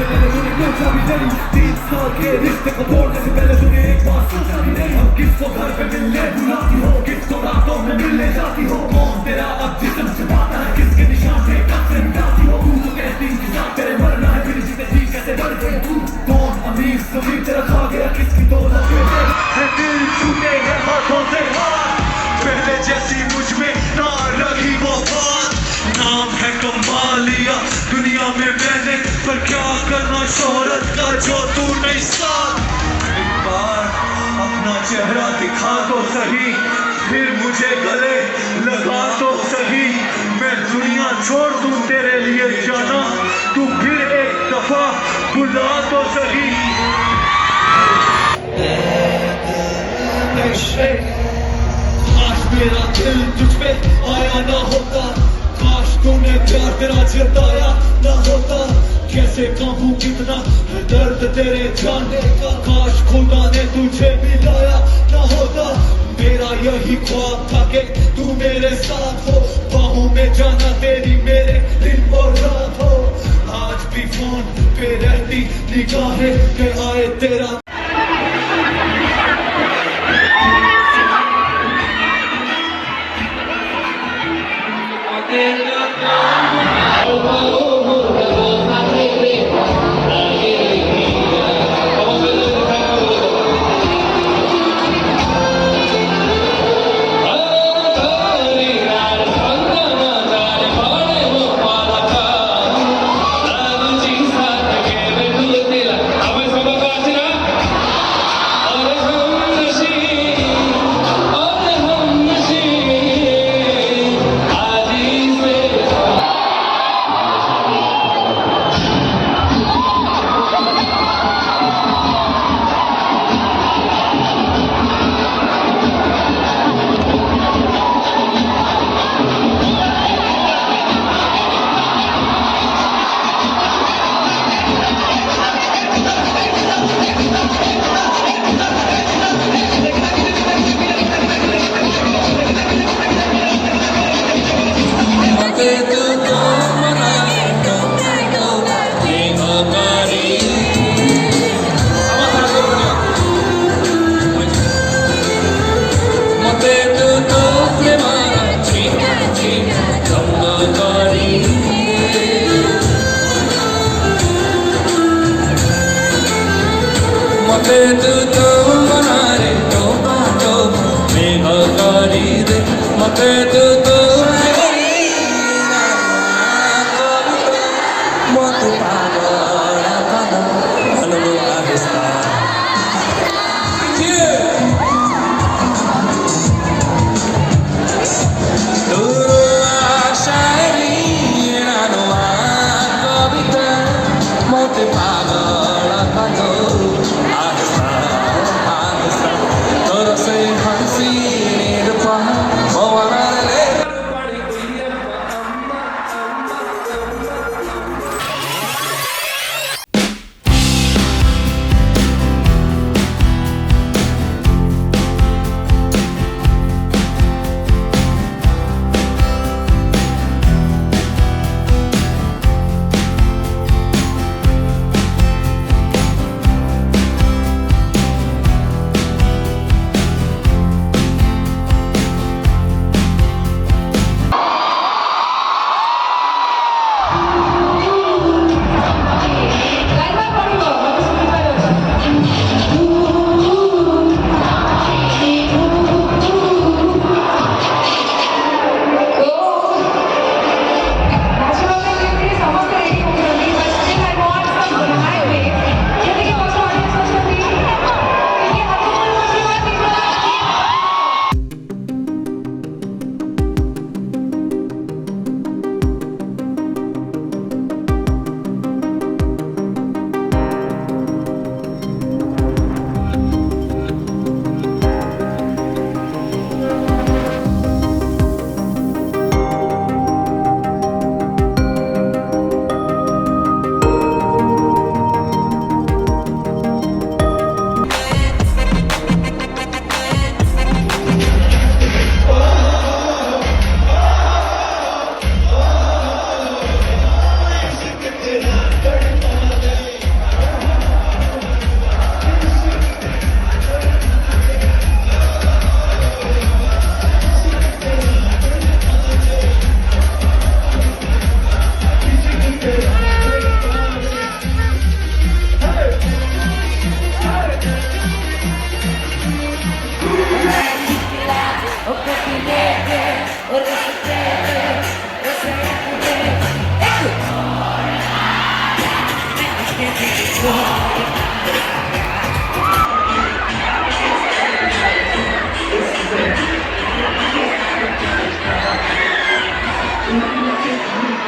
मैंने सुनी पूछा भी नहीं 3 साल के रिश्ते को तोड़ने से पहले तूने एक बात सोचा भी नहीं अब किसको घर पे मिलने बुलाती हो किसको रातों में मिलने जाती हो कौन तेरा अब जिस्म छुपाता है किसके निशान से कब से मिटाती हो तू तो कहती कि साथ तेरे मरना है फिर जीते जी कैसे डर गई तू कौन अमीर समीर तेरा खा गया किसकी दौलत है दिल छूटे हैं हाथों से हाथ पहले जैसी मुझ में ना रही वो बात नाम है कमा लिया दुनिया में मैंने पर क्या करना शोहरत का जो तू नहीं साथ एक बार अपना चेहरा दिखा तो सही फिर मुझे गले लगा तो सही मैं दुनिया छोड़ दूं तेरे लिए जाना तू फिर एक दफा बुला तो सही काश मेरा दिल तुझ पे आया ना होता काश तूने प्यार तेरा जताया ना होता कैसे कहूँ कितना दर्द तेरे जाने का काश खुदा ने तुझे मिलाया ना होता मेरा यही ख्वाब था कि तू मेरे साथ हो बाहों में जाना तेरी मेरे दिन और रात हो आज भी फोन पे रहती निगाहें के आए तेरा वो